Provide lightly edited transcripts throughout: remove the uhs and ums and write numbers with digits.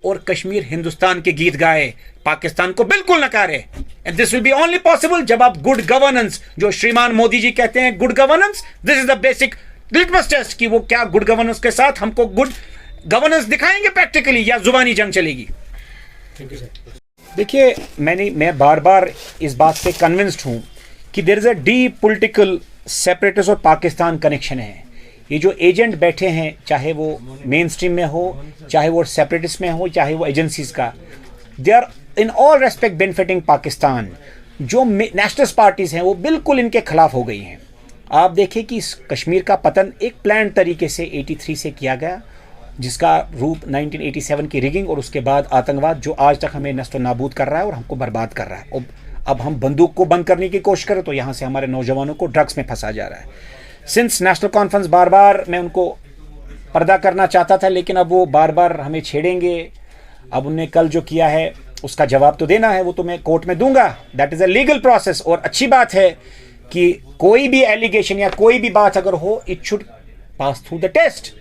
और कश्मीर हिंदुस्तान के गीत गाए, पाकिस्तान को बिल्कुल नकारे। And this will be only possible जब आप गुड गवर्नेंस, जो श्रीमान मोदी जी कहते हैं good governance, this is the basic litmus test कि वो क्या गुड गवर्नेंस के साथ हमको गुड गवर्नेंस दिखाएंगे प्रैक्टिकली, या जुबानी जंग चलेगी। देखिए, मैं बार बार इस बात से कन्विंस्ड हूं कि there is a deep political separatist और पाकिस्तान कनेक्शन है। ये जो एजेंट बैठे हैं, चाहे वो मेन स्ट्रीम में हो, चाहे वो सेपरेटिस्ट में हो, चाहे वो एजेंसीज का, they are in all respect benefiting Pakistan. जो नेशनलिस्ट पार्टीज हैं वो बिल्कुल इनके खिलाफ हो गई हैं। आप देखिए कि इस कश्मीर का पतन एक प्लान तरीके से 83 से किया गया, जिसका रूप 1987 की रिगिंग और उसके बाद आतंकवाद, जो आज तक हमें नस्तो नाबूद कर रहा है और हमको बर्बाद कर रहा है। अब हम बंदूक को बंद करने की कोशिश करें तो यहाँ से हमारे नौजवानों को ड्रग्स में फंसा जा रहा है। सिंस नेशनल कॉन्फ्रेंस बार बार मैं उनको पर्दा करना चाहता था, लेकिन अब वो बार बार हमें छेड़ेंगे। अब उनने कल जो किया है उसका जवाब तो देना है, वो तो मैं कोर्ट में दूंगा। That is a legal process. और अच्छी बात है कि कोई भी एलिगेशन या कोई भी बात अगर हो, it should pass through the test.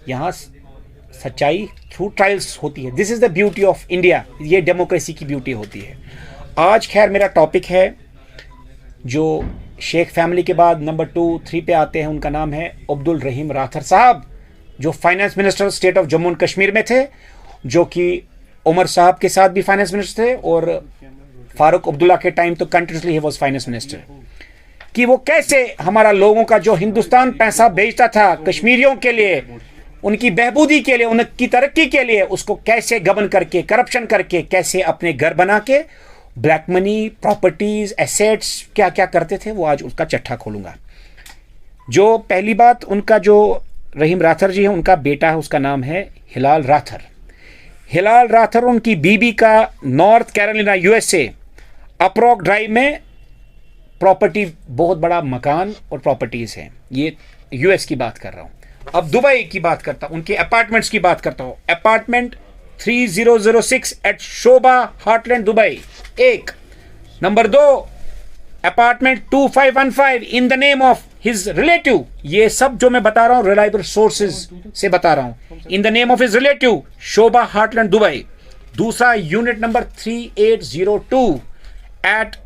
यहाँ सच्चाई थ्रू ट्रायल्स होती है। This is the beauty of India. ये डेमोक्रेसी की ब्यूटी होती है। आज खैर मेरा टॉपिक है जो शेख फैमिली के बाद नंबर 2-3 पे आते हैं, उनका नाम है अब्दुल रहीम राथर साहब, जो finance minister state of Jammu and Kashmir में थे, जो कि उमर साहब के साथ भी फाइनेंस मिनिस्टर थे और फारूक अब्दुल्ला के टाइम तो continuously he was finance minister. कि वो कैसे हमारा लोगों का जो हिंदुस्तान पैसा भेजता था कश्मीरियों के लिए, उनकी बहबूदी के लिए, उनकी तरक्की के लिए, उसको कैसे गबन करके, करप्शन करके, कैसे अपने घर बना के ब्लैक मनी, प्रॉपर्टीज, एसेट्स क्या क्या करते थे, वो आज उसका चट्टा खोलूंगा। जो पहली बात, उनका जो रहीम राथर जी है, उनका बेटा है, उसका नाम है हिलाल राथर। हिलाल राथर, उनकी बीबी का नॉर्थ कैरोलिना यूएसए अप्रॉक ड्राइव में प्रॉपर्टी, बहुत बड़ा मकान और प्रॉपर्टीज हैं। ये यूएस की बात कर रहा हूं। अब दुबई की बात करता हूं, उनके अपार्टमेंट्स की बात करता हूं। अपार्टमेंट 3006 एट शोभा हार्टलैंड दुबई, एक। Number 2 apartment 2515 in the name of his relative. ये सब जो मैं बता रहा हूं रिलायबल सोर्सेज से बता रहा हूं। In the name of his relative, Sobha Hartland Dubai. दूसरा unit number 3802 at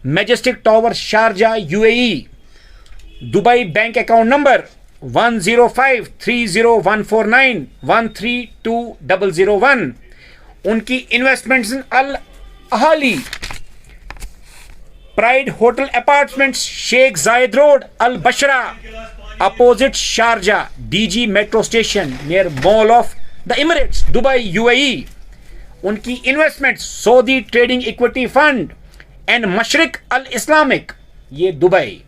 Majestic Tower Sharjah UAE. Dubai bank account number 105301491320001। उनकी investments in Al Ahli Pride Hotel Apartments, Sheikh Zayed Road, Al बशरा, opposite Sharjah DG metro station, near Mall of the Emirates, Dubai UAE. उनकी investments Saudi trading equity fund and Mashreq Al Islamic, ये Dubai.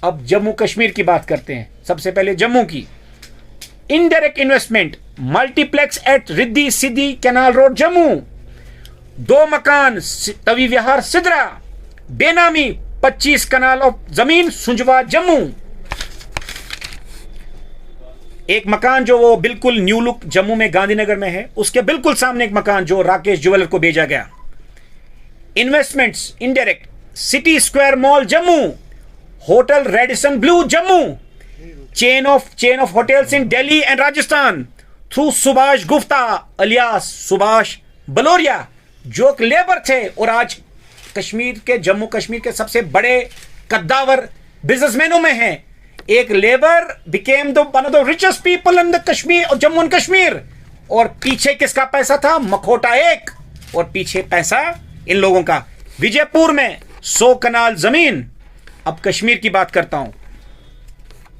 अब जम्मू कश्मीर की बात करते हैं। सबसे पहले जम्मू की indirect investment, multiplex at Riddhi Siddhi canal road Jammu, 2 मकान तवी विहार सिदरा, बेनामी 25 कनाल ऑफ जमीन सुंजवा जम्मू। एक मकान जो वो बिल्कुल न्यू लुक जम्मू में गांधीनगर में है, उसके बिल्कुल सामने एक मकान जो राकेश ज्वेलर को भेजा गया। Investments indirect, city square mall Jammu, hotel Radisson Blu Jammu, chain of hotels in Delhi and Rajasthan through Subhash Gupta alias Subhash Baloria, जो एक लेबर थे और आज कश्मीर के, जम्मू कश्मीर के सबसे बड़े कद्दावर बिजनेसमैनों में हैं। एक labour became the one of the richest people in the Kashmir और जम्मू एंड कश्मीर। और पीछे किसका पैसा था? मखोटा एक। और पीछे पैसा इन लोगों का। विजयपुर में 100 कनाल जमीन। अब कश्मीर की बात करता हूं।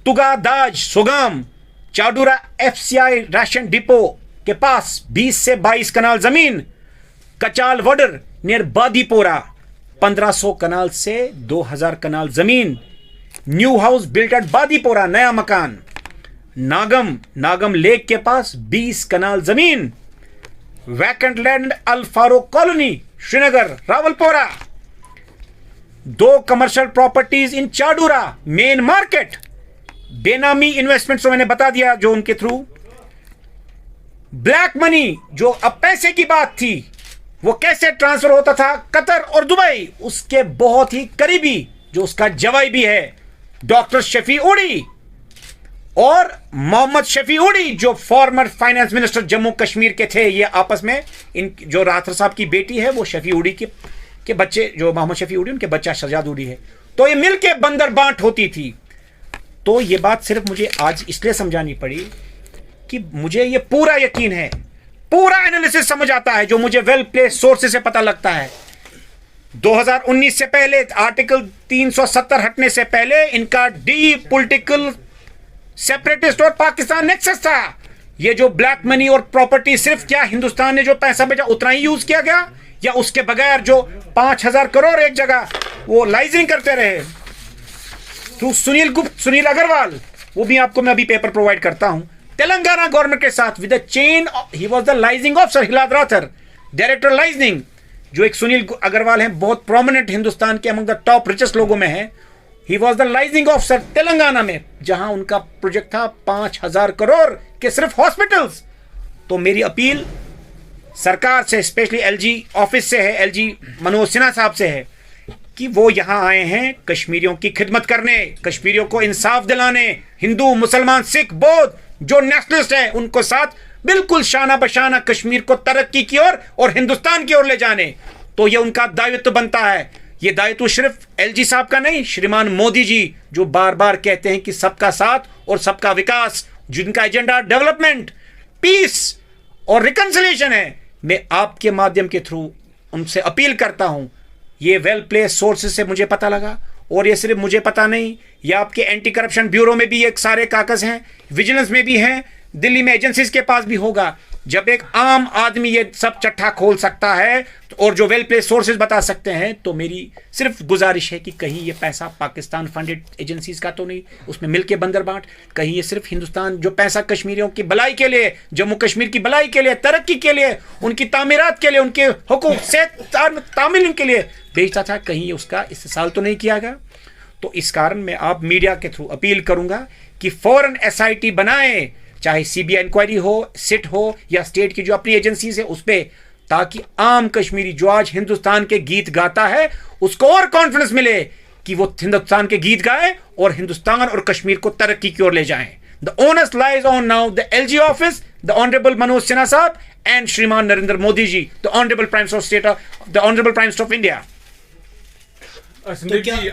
तुगा दाज सुगाम चाडूरा एफसीआई राशन डिपो के पास 20 से 22 कनाल जमीन। कचाल वडर नियर बादीपोरा 1500 कनाल से 2000 कनाल जमीन। New house built at Badipora, नया मकान। नागम लेक के पास 20 कनाल जमीन। Vacant land Al Farooq colony Srinagar Rawalpora. 2 commercial properties in Chadoora main market. Benami investments तो मैंने बता दिया जो उनके थ्रू। ब्लैक मनी, जो अब पैसे की बात थी, वो कैसे ट्रांसफर होता था कतर और दुबई, उसके बहुत ही करीबी जो उसका जवाई भी है डॉक्टर शफी उड़ी। और मोहम्मद शफीउड़ी जो former finance minister Jammu Kashmir के थे, ये आपस में इन जो राथर साहब की बेटी है वो शफीउड़ी के बच्चे, जो मोहम्मद शफीउड़ी उनके बच्चा शहजाद उड़ी है, तो ये मिलके बंदर बांट होती थी। तो ये बात सिर्फ मुझे आज इसलिए समझानी पड़ी कि मुझे ये पूरा यकीन है, पूरा एनालिसिस समझ आता है जो मुझे वेल प्लेस सोर्सेस से पता लगता है। 2019 से पहले आर्टिकल 370 हटने से पहले इनका डीप पॉलिटिकल सेपरेटिस्ट और पाकिस्तान नेक्सस था। ये जो ब्लैक मनी और प्रॉपर्टी सिर्फ क्या हिंदुस्तान ने जो पैसा भेजा उतना ही यूज किया गया, या उसके बगैर जो 5,000 करोड़ एक जगह वो लाइजिंग करते रहे थ्रू सुनील अग्रवाल, वो भी आपको मैं अभी पेपर प्रोवाइड करता हूं, तेलंगाना गवर्नमेंट के साथ with the chain, he was the liaising officer, Hilad Rather director liaising, जो एक सुनील अग्रवाल हैं, बहुत प्रोमिनेंट हिंदुस्तान के अमंग द टॉप रिचेस्ट लोगों में है। He was the liaising officer Telangana में, जहां उनका प्रोजेक्ट था 5,000 करोड़ के सिर्फ हॉस्पिटल्स। तो मेरी अपील सरकार से, स्पेशली एलजी ऑफिस से है, एलजी मनोज सिन्हा साहब से है कि वो यहां आए हैं कश्मीरियों की खिदमत करने, कश्मीरियों को इंसाफ दिलाने, हिंदू मुसलमान सिख बौद्ध जो नेशनलिस्ट हैं उनको साथ बिल्कुल शाना बशाना कश्मीर को तरक्की की ओर और हिंदुस्तान की ओर ले जाने। तो ये उनका दायित्व बनता है। ये दायित्व सिर्फ एलजी साहब का नहीं, श्रीमान मोदी जी जो बार बार कहते हैं कि सबका साथ और सबका विकास, जिनका एजेंडा डेवलपमेंट, पीस और रिकंसिलिएशन है, मैं आपके माध्यम के थ्रू उनसे अपील करता हूं। ये वेल प्लेस सोर्सेस से मुझे पता लगा, और ये सिर्फ मुझे पता नहीं, ये आपके एंटी करप्शन ब्यूरो में भी एक सारे कागज हैं, विजिलेंस में भी हैं, दिल्ली में एजेंसीज के पास भी होगा। जब एक आम आदमी ये सब चट्टा खोल सकता है और जो वेल प्लेस सोर्सेज बता सकते हैं, तो मेरी सिर्फ गुजारिश है कि कहीं ये पैसा पाकिस्तान फंडेड एजेंसीज का तो नहीं, उसमें मिलके बंदर बांट, कहीं ये सिर्फ हिंदुस्तान जो पैसा कश्मीरियों की भलाई के लिए, जम्मू कश्मीर की भलाई के लिए, तरक्की के लिए, उनकी तामीरात के लिए, उनके हुकूक से तामील के लिए भेजता था, कहीं उसका इस्तेमाल तो नहीं किया गया। तो इस कारण मैं आप मीडिया के थ्रू अपील करूंगा कि फौरन एसआईटी बनाएं, चाहे सीबीआई इंक्वायरी हो, सिट हो, या स्टेट की जो अपनी एजेंसीज है उस पर, ताकि आम कश्मीरी जो आज हिंदुस्तान के गीत गाता है उसको और कॉन्फिडेंस मिले कि वो हिंदुस्तान के गीत गाए और हिंदुस्तान और कश्मीर को तरक्की की ओर ले जाएं। The onus lies on now the LG office, the honourable Manoj Sinha sahab and Shriman Narendra Modi ji, the honourable prime minister of state, the honourable prime minister of India. Sandeep ji,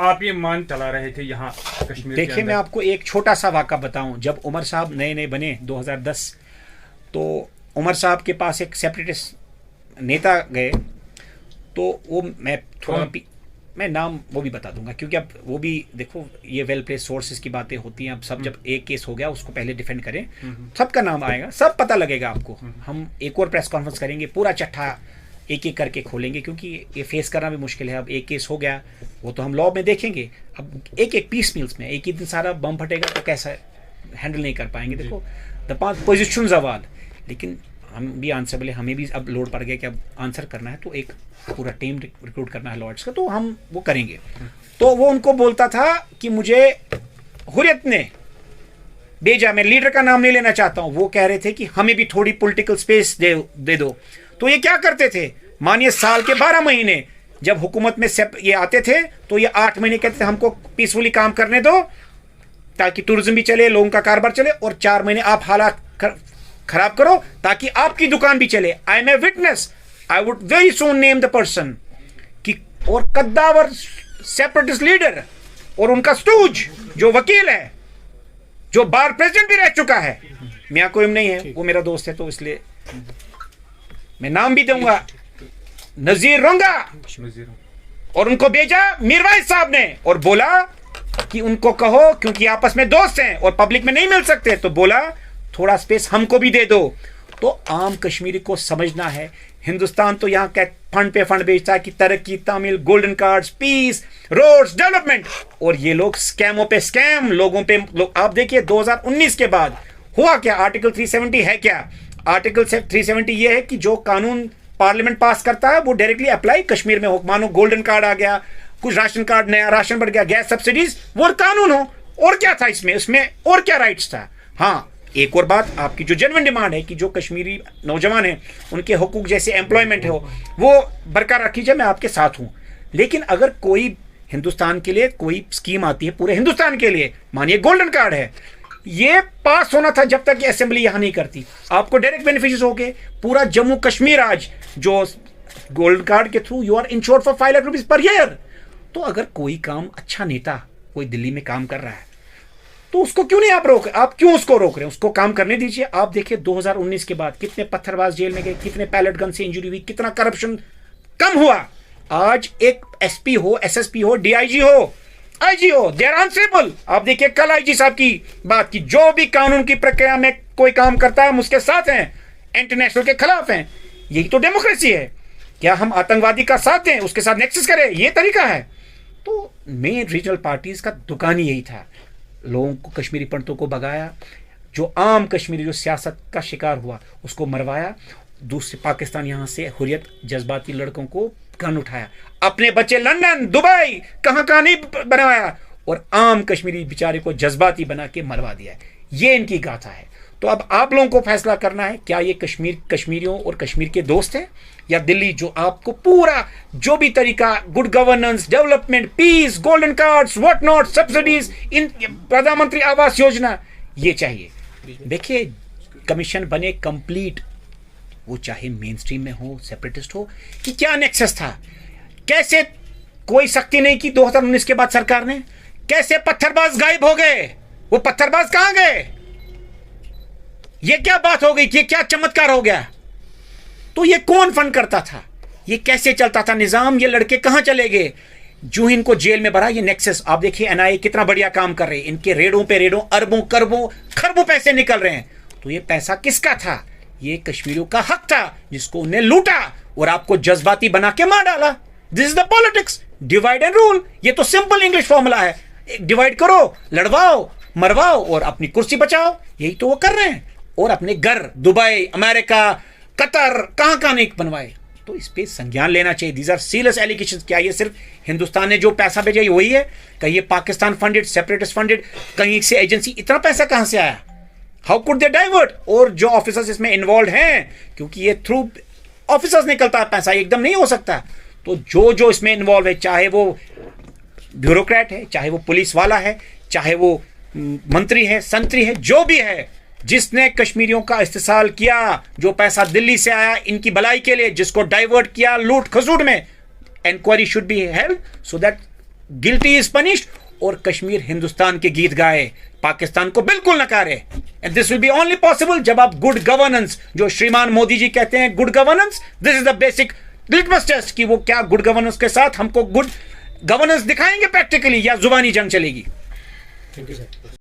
आप ये मान चला रहे थे यहाँ कश्मीर। देखिए, मैं आपको एक छोटा सा वाक़ा बताऊं। जब उमर साहब नए नए बने 2010, तो उमर साहब के पास एक सेपरेटिस्ट नेता गए, तो वो मैं थोड़ा मैं नाम वो भी बता दूंगा, क्योंकि अब वो भी देखो, ये वेल प्लेस सोर्सेज की बातें होती हैं। अब सब जब एक केस हो गया उसको पहले डिफेंड करें, सबका नाम आएगा, सब पता लगेगा आपको। हम एक और प्रेस कॉन्फ्रेंस करेंगे, पूरा चट्ठा एक एक करके खोलेंगे, क्योंकि ये फेस करना भी मुश्किल है। अब एक केस हो गया, वो तो हम लॉ में देखेंगे। अब एक एक पीस मील्स में एक ही दिन सारा बम फटेगा तो कैसा हैंडल नहीं कर पाएंगे। देखो, द 5 पोजिशन सवाल, लेकिन हम भी आंसर है, हमें भी अब लोड पड़ गया कि अब आंसर करना है, तो एक पूरा टीम रिक्रूट करना है लॉयर्स का, तो हम वो करेंगे। तो वो उनको बोलता था कि मुझे हुर्रियत ने भेजा, मैं लीडर का नाम नहीं लेना चाहता हूं, वो कह रहे थे कि हमें भी थोड़ी पॉलिटिकल स्पेस दे दो। तो ये क्या करते थे, मानिए साल के 12 महीने जब हुकूमत में ये आते थे, तो ये 8 महीने कहते थे हमको पीसफुली काम करने दो ताकि टूरिज्म भी चले, लोगों का कारोबार चले, और 4 महीने आप हालात खराब करो ताकि आपकी दुकान भी चले। I am a witness, I would very soon name the person कि, और कद्दावर सेपरेटिस्ट लीडर और उनका स्टूज जो वकील है, जो बार प्रेसिडेंट भी रह चुका है, मियां कोयम नहीं है, वो मेरा दोस्त है, तो इसलिए मैं नाम भी दूंगा, नजीर रोंगा, और उनको भेजा मीरवाइज साहब ने और बोला कि उनको कहो, क्योंकि आपस में दोस्त हैं और पब्लिक में नहीं मिल सकते, तो बोला थोड़ा स्पेस हमको भी दे दो। तो आम कश्मीरी को समझना है, हिंदुस्तान तो यहाँ क्या फंड पे फंड बेचता है कि तरक्की, तामिल, golden cards, peace, roads, development, और ये लोग स्कैमों पे स्कैम लोगों पे आप देखिए 2019 के बाद हुआ क्या। आर्टिकल 370 है क्या? आर्टिकल 370 ये है कि जो कानून पार्लियामेंट पास करता है वो डायरेक्टली अप्लाई कश्मीर में हो। मानो गोल्डन कार्ड आ गया, कुछ राशन कार्ड, नया राशन बढ़ गया, गैस सब्सिडीज, वो कानून हो। और क्या था इसमें और क्या राइट्स था? हाँ, एक और बात, आपकी जो जेन्युइन डिमांड है कि जो कश्मीरी नौजवान हैं उनके हुकूक जैसे एम्प्लॉयमेंट हो वो बरकरार रखिए, मैं आपके साथ हूं। लेकिन अगर कोई हिंदुस्तान के लिए कोई स्कीम आती है, पूरे हिंदुस्तान के लिए, मानिए गोल्डन कार्ड है, ये पास होना था जब तक ये असेंबली यहां नहीं करती। आपको डायरेक्ट बेनिफिशियरीज हो गए। पूरा जम्मू कश्मीर आज जो गोल्ड कार्ड के through you are insured for 5 lakh rupees per year. तो अगर कोई काम अच्छा नेता कोई दिल्ली में काम कर रहा है तो उसको क्यों नहीं आप क्यों उसको रोक रहे हैं? उसको काम करने दीजिए। आप देखिए 2019 के बाद कितने पत्थरबाज जेल में गए, कितने पैलेट गन से इंजरी हुई, कितना करप्शन कम हुआ। आज एक एसपी हो, एसएसपी हो, डीआईजी हो, आईजी हो, दे आर आंसरेबल। आप देखिए कल आईजी साहब की बात की, जो भी कानून की प्रक्रिया में कोई काम करता है हम उसके साथ हैं, इंटरनेशनल के खिलाफ हैं। यही तो डेमोक्रेसी है। क्या हम आतंकवादी का साथ दें, उसके साथ नेक्सस करें? ये तरीका है। तो मेन रीजनल पार्टीज का दुकान ही यही था। लोगों को, कश्मीरी पंडितों को भगाया, जो आम कश्मीरी जो सियासत का शिकार हुआ उसको मरवाया। दूसरे पाकिस्तान यहां से हुर्रियत जज्बाती लड़कों को गन उठाया, अपने बच्चे लंदन दुबई कहां नहीं बनवाया, और आम कश्मीरी बेचारे को जज्बाती बना के मरवा दिया। ये इनकी गाथा है। तो अब आप लोगों को फैसला करना है, क्या ये कश्मीरियों और कश्मीर के दोस्त हैं, या दिल्ली जो आपको पूरा जो भी तरीका good governance, development, peace, golden cards, what not, subsidies, in Pradhan Mantri Awas योजना ये चाहिए। देखिए कमीशन बने कंप्लीट, वो चाहे मेन स्ट्रीम में हो, सेपरेटिस्ट हो, कि क्या नेक्सस था, कैसे कोई सख्ती नहीं की 2019 के बाद सरकार ने, कैसे पत्थरबाज गायब हो गए, वो पत्थरबाज कहां गए? ये क्या बात हो गई, ये क्या चमत्कार हो गया? तो ये कौन फंड करता था, ये कैसे चलता था निजाम, ये लड़के कहां चले गए? जो इनको जेल में भरा, ये नेक्सस। आप देखिए एनआईए कितना बढ़िया काम कर रहे हैं, इनके रेडों पे रेडों, अरबों करबों खरबों पैसे निकल रहे हैं। तो ये पैसा किसका था? ये कश्मीरियों का हक था जिसको उन्हें लूटा और आपको जज्बाती बना के मार डाला। This is the politics, divide and rule. ये तो सिंपल इंग्लिश फॉर्मूला है, डिवाइड करो, लड़वाओ, मरवाओ और अपनी कुर्सी बचाओ। यही तो वो कर रहे हैं। और अपने घर दुबई, अमेरिका, कतर कहां नहीं बनवाए। तो इस पे संज्ञान लेना चाहिए। These are serious allegations. क्या ये सिर्फ हिंदुस्तान ने जो पैसा भेजा वही है? कहीं ये पाकिस्तान फंडेड, सेपरेटिस्ट फंडेड, कहीं से एजेंसी, इतना पैसा कहां से आया? How could they divert? और जो ऑफिसर्स इसमें इन्वॉल्व हैं, क्योंकि ये थ्रू ऑफिसर्स निकलता है पैसा, एकदम नहीं हो सकता। तो जो इसमें इन्वॉल्व है, चाहे वो ब्यूरोक्रेट है, चाहे वो पुलिस वाला है, चाहे वो मंत्री है, संतरी है, जो भी है, जिसने कश्मीरियों का इस्तेसाल किया, जो पैसा दिल्ली से आया इनकी भलाई के लिए, जिसको डाइवर्ट किया लूट खसूट में, inquiry should be held so that guilty is punished. और कश्मीर हिंदुस्तान के गीत गाए, पाकिस्तान को बिल्कुल नकारे। And this will be only possible जब आप गुड गवर्नेंस, जो श्रीमान मोदी जी कहते हैं good governance, this is the basic litmus test कि वो क्या गुड गवर्नेंस के साथ हमको गुड गवर्नेंस दिखाएंगे प्रैक्टिकली, या जुबानी जंग चलेगी। Thank you sir.